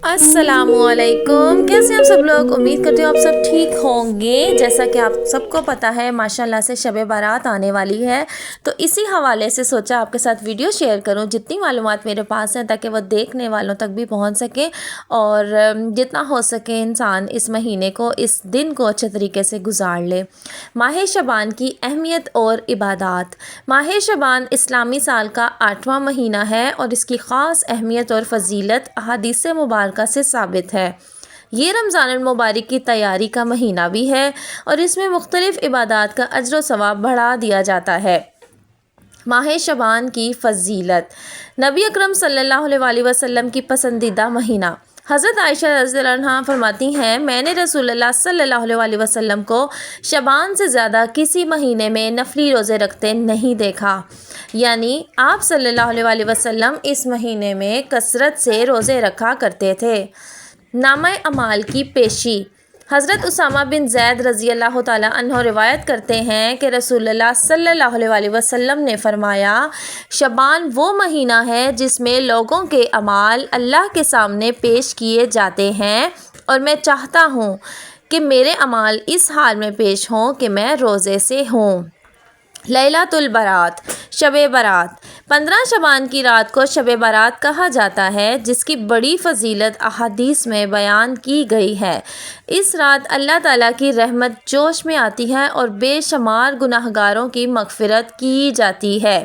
السلام علیکم، کیسے ہیں آپ سب لوگ؟ امید کرتی ہوں آپ سب ٹھیک ہوں گے۔ جیسا کہ آپ سب کو پتہ ہے ماشاءاللہ سے شب بارات آنے والی ہے، تو اسی حوالے سے سوچا آپ کے ساتھ ویڈیو شیئر کروں، جتنی معلومات میرے پاس ہیں تاکہ وہ دیکھنے والوں تک بھی پہنچ سکیں، اور جتنا ہو سکے انسان اس مہینے کو، اس دن کو اچھے طریقے سے گزار لے۔ ماہ شعبان کی اہمیت اور عبادات۔ ماہ شعبان اسلامی سال کا 8واں مہینہ ہے اور اس کی خاص اہمیت اور فضیلت احادیث مبارکہ سے ثابت ہے۔ یہ رمضان المبارک کی تیاری کا مہینہ بھی ہے اور اس میں مختلف عبادات کا اجر و ثواب بڑھا دیا جاتا ہے۔ ماہ شعبان کی فضیلت۔ نبی اکرم صلی اللہ علیہ وسلم کی پسندیدہ مہینہ۔ حضرت عائشہ رضی اللہ عنہا فرماتی ہیں، میں نے رسول اللہ صلی اللہ علیہ وسلم کو شعبان سے زیادہ کسی مہینے میں نفلی روزے رکھتے نہیں دیکھا، یعنی آپ صلی اللہ علیہ وسلم اس مہینے میں کثرت سے روزے رکھا کرتے تھے۔ نامہ اعمال کی پیشی۔ حضرت اسامہ بن زید رضی اللہ تعالیٰ عنہ روایت کرتے ہیں کہ رسول اللہ صلی اللہ علیہ وسلم نے فرمایا، شعبان وہ مہینہ ہے جس میں لوگوں کے اعمال اللہ کے سامنے پیش کیے جاتے ہیں، اور میں چاہتا ہوں کہ میرے اعمال اس حال میں پیش ہوں کہ میں روزے سے ہوں۔ لیلۃ البرات، شب برات۔ 15 شعبان کی رات کو شب برات کہا جاتا ہے، جس کی بڑی فضیلت احادیث میں بیان کی گئی ہے۔ اس رات اللہ تعالیٰ کی رحمت جوش میں آتی ہے اور بے شمار گناہگاروں کی مغفرت کی جاتی ہے۔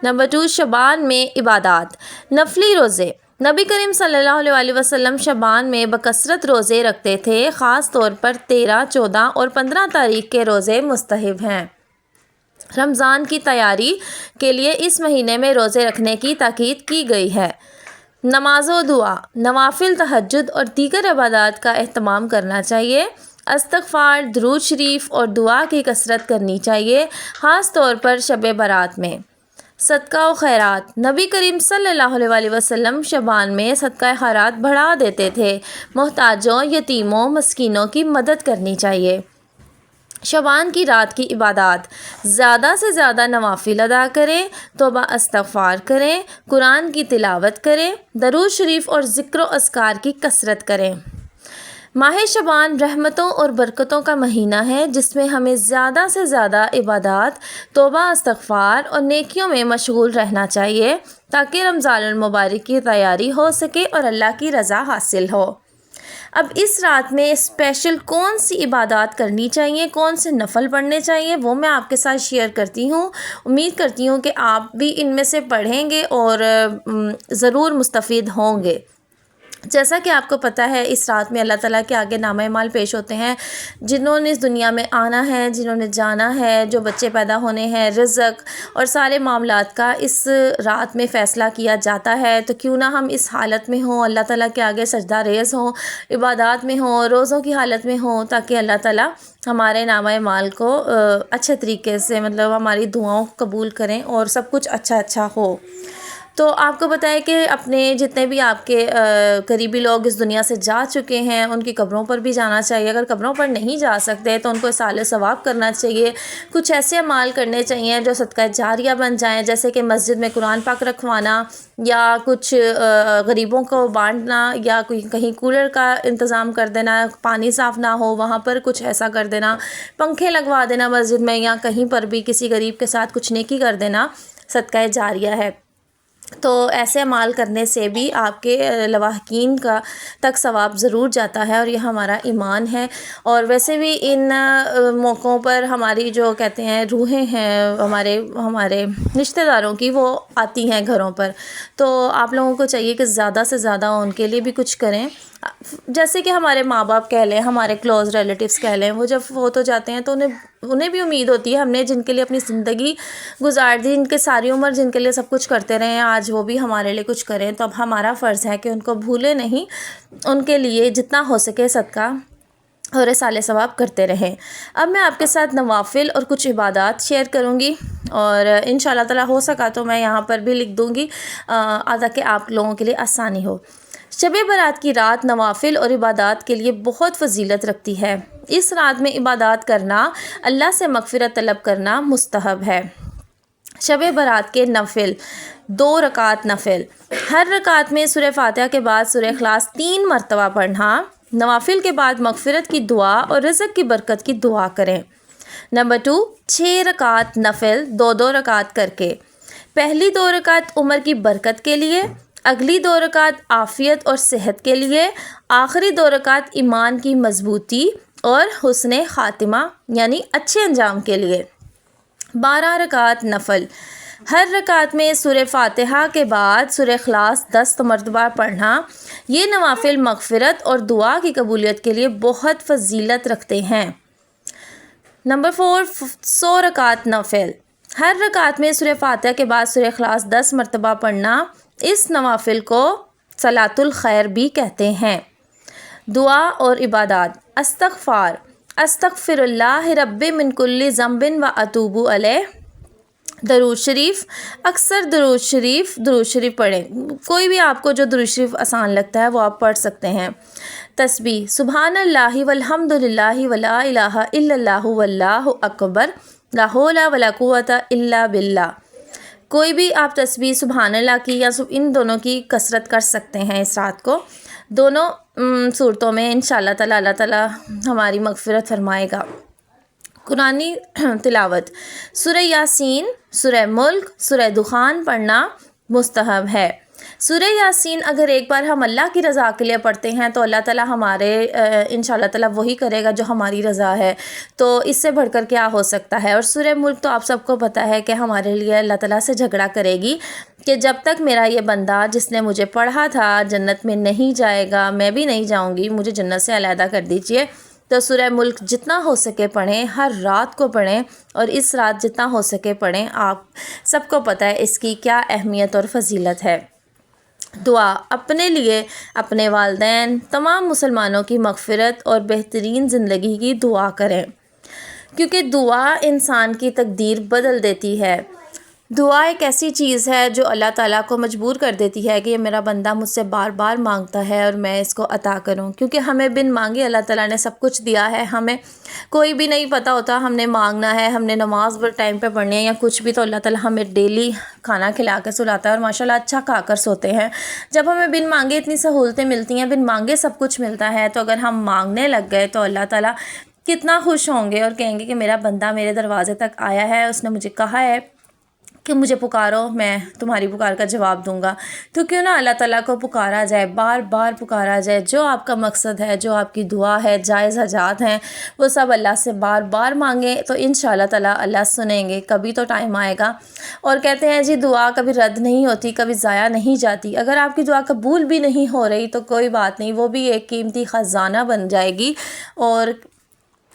نمبر 2، شعبان میں عبادات۔ نفلی روزے۔ نبی کریم صلی اللہ علیہ وسلم شعبان میں بکثرت روزے رکھتے تھے، خاص طور پر 13، 14 اور 15 تاریخ کے روزے مستحب ہیں۔ رمضان کی تیاری کے لیے اس مہینے میں روزے رکھنے کی تاکید کی گئی ہے۔ نماز و دعا، نوافل، تہجد اور دیگر عبادات کا اہتمام کرنا چاہیے۔ استغفار، درود شریف اور دعا کی کثرت کرنی چاہیے، خاص طور پر شب برات میں۔ صدقہ و خیرات۔ نبی کریم صلی اللہ علیہ وسلم شعبان میں صدقہ خیرات بڑھا دیتے تھے، محتاجوں، یتیموں، مسکینوں کی مدد کرنی چاہیے۔ شعبان کی رات کی عبادات۔ زیادہ سے زیادہ نوافل ادا کریں، توبہ استغفار کریں، قرآن کی تلاوت کریں، درود شریف اور ذکر و اذکار کی کثرت کریں۔ ماہ شعبان رحمتوں اور برکتوں کا مہینہ ہے، جس میں ہمیں زیادہ سے زیادہ عبادات، توبہ استغفار اور نیکیوں میں مشغول رہنا چاہیے، تاکہ رمضان المبارک کی تیاری ہو سکے اور اللہ کی رضا حاصل ہو۔ اب اس رات میں اسپیشل کون سی عبادات کرنی چاہیے، کون سے نفل پڑھنے چاہیے، وہ میں آپ کے ساتھ شیئر کرتی ہوں۔ امید کرتی ہوں کہ آپ بھی ان میں سے پڑھیں گے اور ضرور مستفید ہوں گے۔ جیسا کہ آپ کو پتہ ہے، اس رات میں اللہ تعالیٰ کے آگے نامہ اعمال پیش ہوتے ہیں۔ جنہوں نے اس دنیا میں آنا ہے، جنہوں نے جانا ہے، جو بچے پیدا ہونے ہیں، رزق اور سارے معاملات کا اس رات میں فیصلہ کیا جاتا ہے۔ تو کیوں نہ ہم اس حالت میں ہوں، اللہ تعالیٰ کے آگے سجدہ ریز ہوں، عبادات میں ہوں، روزوں کی حالت میں ہوں، تاکہ اللہ تعالیٰ ہمارے نامہ اعمال کو اچھے طریقے سے، مطلب ہماری دعاؤں کو قبول کریں اور سب کچھ اچھا ہو۔ تو آپ کو بتائے کہ اپنے جتنے بھی آپ کے قریبی لوگ اس دنیا سے جا چکے ہیں، ان کی قبروں پر بھی جانا چاہیے۔ اگر قبروں پر نہیں جا سکتے تو ان کو اصالِ ثواب کرنا چاہیے۔ کچھ ایسے اعمال کرنے چاہیے جو صدقہ جاریہ بن جائیں، جیسے کہ مسجد میں قرآن پاک رکھوانا، یا کچھ غریبوں کو بانٹنا، یا کہیں کولر کا انتظام کر دینا، پانی صاف نہ ہو وہاں پر کچھ ایسا کر دینا، پنکھے لگوا دینا مسجد میں، یا کہیں پر بھی کسی غریب کے ساتھ کچھ نیکی کر دینا، صدقہ جاریہ ہے۔ تو ایسے اعمال کرنے سے بھی آپ کے لواحقین کا تک ثواب ضرور جاتا ہے، اور یہ ہمارا ایمان ہے۔ اور ویسے بھی ان موقعوں پر ہماری جو کہتے ہیں روحیں ہیں ہمارے رشتہ داروں کی، وہ آتی ہیں گھروں پر، تو آپ لوگوں کو چاہیے کہ زیادہ سے زیادہ ان کے لیے بھی کچھ کریں۔ جیسے کہ ہمارے ماں باپ کہہ لیں، ہمارے کلوز ریلیٹیوز کہہ لیں، وہ جب فوت ہو جاتے ہیں تو انہیں بھی امید ہوتی ہے، ہم نے جن کے لیے اپنی زندگی گزار دی، جن کے ساری عمر جن کے لیے سب کچھ کرتے رہے ہیں، آج وہ بھی ہمارے لیے کچھ کریں، تو اب ہمارا فرض ہے کہ ان کو بھولے نہیں، ان کے لیے جتنا ہو سکے صدقہ اور اصالِ ثواب کرتے رہیں۔ اب میں آپ کے ساتھ نوافل اور کچھ عبادات شیئر کروں گی، اور انشاءاللہ تعالیٰ ہو سکا تو میں یہاں پر بھی لکھ دوں گی تاکہ آپ لوگوں کے لیے آسانی ہو۔ شب برات کی رات نوافل اور عبادات کے لیے بہت فضیلت رکھتی ہے۔ اس رات میں عبادات کرنا، اللہ سے مغفرت طلب کرنا مستحب ہے۔ شب برات کے نفل 2 رکعت نفل، ہر رکعت میں سورہ فاتحہ کے بعد سورہ اخلاص 3 مرتبہ پڑھنا، نوافل کے بعد مغفرت کی دعا اور رزق کی برکت کی دعا کریں۔ نمبر 2، 6 رکعت نفل 2 رکعت کر کے، پہلی 2 رکعت عمر کی برکت کے لیے، اگلی 2 رکعت عافیت اور صحت کے لیے، آخری 2 رکعت ایمان کی مضبوطی اور حسن خاتمہ یعنی اچھے انجام کے لیے۔ 12 رکعت نفل، ہر رکعت میں سورہ فاتحہ کے بعد سورہ اخلاص 10 مرتبہ پڑھنا، یہ نوافل مغفرت اور دعا کی قبولیت کے لیے بہت فضیلت رکھتے ہیں۔ نمبر 4، 100 رکعت نفل، ہر رکعت میں سورہ فاتحہ کے بعد سورہ اخلاص 10 مرتبہ پڑھنا، اس نوافل کو صلاۃ الخیر بھی کہتے ہیں۔ دعا اور عبادات، استغفر اللہ رب من کل ذنب و اتوب الیہ، درود شریف، اکثر درود شریف پڑھیں، کوئی بھی آپ کو جو درود شریف آسان لگتا ہے وہ آپ پڑھ سکتے ہیں۔ تسبیح، سبحان اللہ والحمد للہ ولا الہ الا اللہ واللہ اکبر، لا حول ولا قوت الا باللہ، کوئی بھی آپ تسبیح سبحان اللہ کی یا ان دونوں کی کثرت کر سکتے ہیں اس رات کو، دونوں صورتوں میں انشاءاللہ تعالی اللہ تعالی ہماری مغفرت فرمائے گا۔ قرآنی تلاوت، سورہ یاسین، سورہ ملک، سورہ دخان پڑھنا مستحب ہے۔ سورہ یاسین اگر ایک بار ہم اللہ کی رضا کے لیے پڑھتے ہیں تو اللہ تعالیٰ ہمارے انشاءاللہ تعالیٰ وہی کرے گا جو ہماری رضا ہے، تو اس سے بڑھ کر کیا ہو سکتا ہے۔ اور سورہ ملک تو آپ سب کو پتہ ہے کہ ہمارے لیے اللہ تعالیٰ سے جھگڑا کرے گی کہ جب تک میرا یہ بندہ جس نے مجھے پڑھا تھا جنت میں نہیں جائے گا، میں بھی نہیں جاؤں گی، مجھے جنت سے علیحدہ کر دیجئے۔ تو سورہ ملک جتنا ہو سکے پڑھیں، ہر رات کو پڑھیں، اور اس رات جتنا ہو سکے پڑھیں، آپ سب کو پتہ ہے اس کی کیا اہمیت اور فضیلت ہے۔ دعا، اپنے لیے، اپنے والدین، تمام مسلمانوں کی مغفرت اور بہترین زندگی کی دعا کریں، کیونکہ دعا انسان کی تقدیر بدل دیتی ہے۔ دعا ایک ایسی چیز ہے جو اللہ تعالیٰ کو مجبور کر دیتی ہے کہ یہ میرا بندہ مجھ سے بار بار مانگتا ہے اور میں اس کو عطا کروں، کیونکہ ہمیں بن مانگے اللہ تعالیٰ نے سب کچھ دیا ہے، ہمیں کوئی بھی نہیں پتہ ہوتا ہم نے مانگنا ہے، ہم نے نماز پر ٹائم پہ پڑھنی ہے یا کچھ بھی، تو اللہ تعالیٰ ہمیں ڈیلی کھانا کھلا کے سلاتا ہے اور ماشاءاللہ اچھا کھا کر سوتے ہیں۔ جب ہمیں بن مانگے اتنی سہولتیں ملتی ہیں، بن مانگے سب کچھ ملتا ہے، تو اگر ہم مانگنے لگ گئے تو اللہ تعالیٰ کتنا خوش ہوں گے اور کہیں گے کہ میرا بندہ میرے دروازے تک آیا ہے، اس نے مجھے کہا ہے کہ مجھے پکارو، میں تمہاری پکار کا جواب دوں گا۔ تو کیوں نہ اللہ تعالیٰ کو پکارا جائے، بار بار پکارا جائے، جو آپ کا مقصد ہے، جو آپ کی دعا ہے، جائز حاجات ہیں، وہ سب اللہ سے بار بار مانگیں تو انشاءاللہ تعالیٰ اللہ سنیں گے۔ کبھی تو ٹائم آئے گا، اور کہتے ہیں جی دعا کبھی رد نہیں ہوتی، کبھی ضائع نہیں جاتی۔ اگر آپ کی دعا قبول بھی نہیں ہو رہی تو کوئی بات نہیں، وہ بھی ایک قیمتی خزانہ بن جائے گی، اور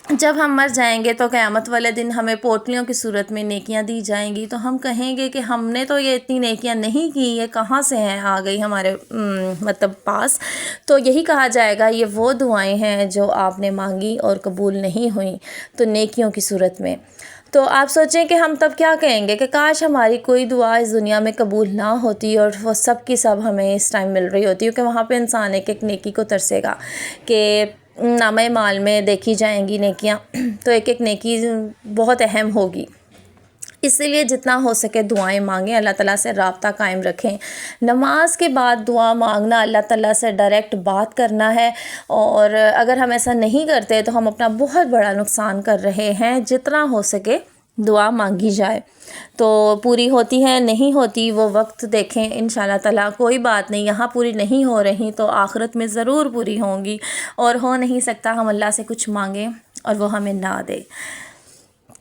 جب ہم مر جائیں گے تو قیامت والے دن ہمیں پوٹلیوں کی صورت میں نیکیاں دی جائیں گی، تو ہم کہیں گے کہ ہم نے تو یہ اتنی نیکیاں نہیں کی، یہ کہاں سے ہیں آ گئی ہمارے پاس۔ تو یہی کہا جائے گا یہ وہ دعائیں ہیں جو آپ نے مانگی اور قبول نہیں ہوئیں، تو نیکیوں کی صورت میں۔ تو آپ سوچیں کہ ہم تب کیا کہیں گے کہ کاش ہماری کوئی دعا اس دنیا میں قبول نہ ہوتی اور وہ سب کی سب ہمیں اس ٹائم مل رہی ہوتی، کیونکہ وہاں پہ انسان ایک ایک نیکی کو ترسے گا کہ نامہ مال میں دیکھی جائیں گی نیکیاں، تو ایک ایک نیکی بہت اہم ہوگی۔ اس لیے جتنا ہو سکے دعائیں مانگیں، اللہ تعالیٰ سے رابطہ قائم رکھیں۔ نماز کے بعد دعا مانگنا اللہ تعالیٰ سے ڈائریکٹ بات کرنا ہے، اور اگر ہم ایسا نہیں کرتے تو ہم اپنا بہت بڑا نقصان کر رہے ہیں۔ جتنا ہو سکے دعا مانگی جائے، تو پوری ہوتی ہے نہیں ہوتی وہ وقت دیکھیں انشاءاللہ تعالیٰ، کوئی بات نہیں، یہاں پوری نہیں ہو رہی تو آخرت میں ضرور پوری ہوں گی، اور ہو نہیں سکتا ہم اللہ سے کچھ مانگیں اور وہ ہمیں نہ دے۔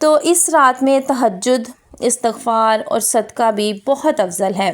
تو اس رات میں تہجد، استغفار اور صدقہ بھی بہت افضل ہے۔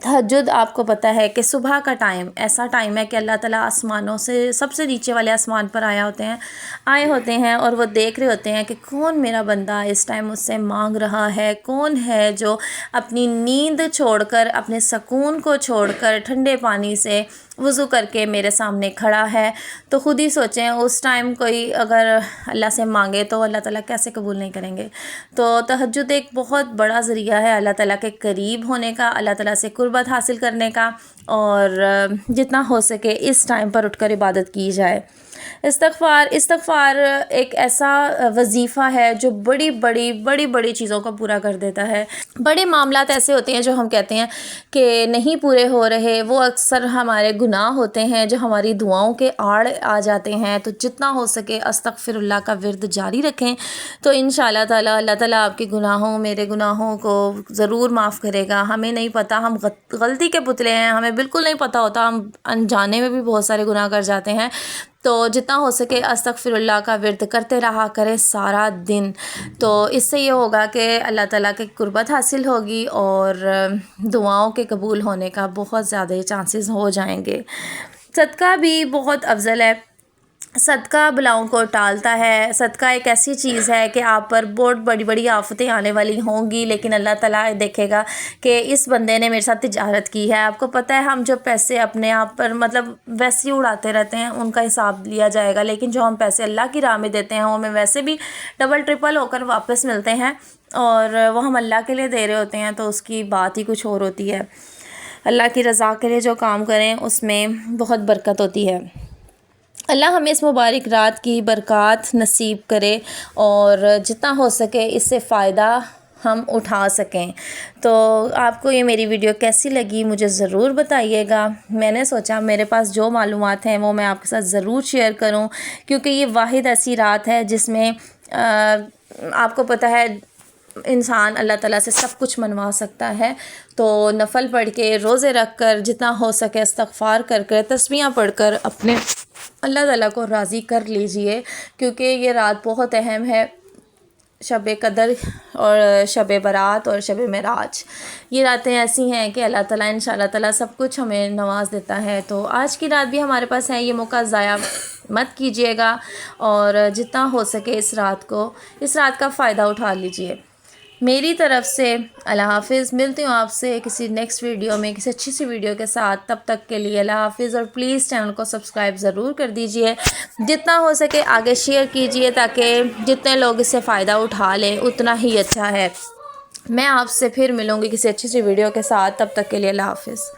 تہجد آپ کو پتہ ہے کہ صبح کا ٹائم ایسا ٹائم ہے کہ اللہ تعالیٰ آسمانوں سے سب سے نیچے والے آسمان پر آئے ہوتے ہیں اور وہ دیکھ رہے ہوتے ہیں کہ کون میرا بندہ اس ٹائم مجھ سے مانگ رہا ہے، کون ہے جو اپنی نیند چھوڑ کر، اپنے سکون کو چھوڑ کر ٹھنڈے پانی سے وضو کر کے میرے سامنے کھڑا ہے۔ تو خود ہی سوچیں اس ٹائم کوئی اگر اللہ سے مانگے تو اللہ تعالیٰ کیسے قبول نہیں کریں گے۔ تو تہجد ایک بہت بڑا ذریعہ ہے اللہ تعالیٰ کے قریب ہونے کا، اللہ تعالیٰ سے قربت حاصل کرنے کا، اور جتنا ہو سکے اس ٹائم پر اٹھ کر عبادت کی جائے۔ استغفار ایک ایسا وظیفہ ہے جو بڑی چیزوں کو پورا کر دیتا ہے۔ بڑے معاملات ایسے ہوتے ہیں جو ہم کہتے ہیں کہ نہیں پورے ہو رہے، وہ اکثر ہمارے گناہ ہوتے ہیں جو ہماری دعاؤں کے آڑ آ جاتے ہیں۔ تو جتنا ہو سکے استغفر اللہ کا ورد جاری رکھیں تو انشاءاللہ تعالی اللہ تعالیٰ آپ کے گناہوں، میرے گناہوں کو ضرور معاف کرے گا۔ ہمیں نہیں پتہ، ہم غلطی کے پتلے ہیں، ہمیں بالکل نہیں پتہ ہوتا، ہم انجانے میں بھی بہت سارے گناہ کر جاتے ہیں۔ تو جتنا ہو سکے استغفر اللہ کا ورد کرتے رہا کریں سارا دن، تو اس سے یہ ہوگا کہ اللہ تعالیٰ کی قربت حاصل ہوگی اور دعاؤں کے قبول ہونے کا بہت زیادہ چانسز ہو جائیں گے۔ صدقہ بھی بہت افضل ہے، صدقہ بلاؤں کو ٹالتا ہے۔ صدقہ ایک ایسی چیز ہے کہ آپ پر بہت بڑی آفتیں آنے والی ہوں گی، لیکن اللہ تعالیٰ دیکھے گا کہ اس بندے نے میرے ساتھ تجارت کی ہے۔ آپ کو پتہ ہے ہم جو پیسے اپنے آپ پر ویسے ہی اڑاتے رہتے ہیں ان کا حساب لیا جائے گا، لیکن جو ہم پیسے اللہ کی راہ میں دیتے ہیں وہ ہمیں ویسے بھی ڈبل ٹرپل ہو کر واپس ملتے ہیں، اور وہ ہم اللہ کے لیے دے رہے ہوتے ہیں تو اس کی بات ہی کچھ اور ہوتی ہے۔ اللہ کی رضا کے لیے جو کام کریں اس میں بہت برکت ہوتی ہے۔ اللہ ہمیں اس مبارک رات کی برکات نصیب کرے اور جتنا ہو سکے اس سے فائدہ ہم اٹھا سکیں۔ تو آپ کو یہ میری ویڈیو کیسی لگی مجھے ضرور بتائیے گا۔ میں نے سوچا میرے پاس جو معلومات ہیں وہ میں آپ کے ساتھ ضرور شیئر کروں، کیونکہ یہ واحد ایسی رات ہے جس میں آپ کو پتہ ہے انسان اللہ تعالیٰ سے سب کچھ منوا سکتا ہے۔ تو نفل پڑھ کے، روزے رکھ کر، جتنا ہو سکے استغفار کر کر، تسبیحاں پڑھ کر اپنے اللہ تعالیٰ کو راضی کر لیجئے، کیونکہ یہ رات بہت اہم ہے۔ شب قدر اور شب برات اور شب معراج، یہ راتیں ایسی ہیں کہ اللہ تعالیٰ انشاءاللہ تعالیٰ سب کچھ ہمیں نواز دیتا ہے۔ تو آج کی رات بھی ہمارے پاس ہے، یہ موقع ضائع مت کیجیے گا اور جتنا ہو سکے اس رات کا فائدہ اٹھا لیجئے۔ میری طرف سے اللہ حافظ، ملتی ہوں آپ سے کسی نیکسٹ ویڈیو میں کسی اچھی سی ویڈیو کے ساتھ۔ تب تک کے لیے اللہ حافظ، اور پلیز چینل کو سبسکرائب ضرور کر دیجئے، جتنا ہو سکے آگے شیئر کیجئے تاکہ جتنے لوگ اس سے فائدہ اٹھا لیں اتنا ہی اچھا ہے۔ میں آپ سے پھر ملوں گی کسی اچھی سی ویڈیو کے ساتھ، تب تک کے لیے اللہ حافظ۔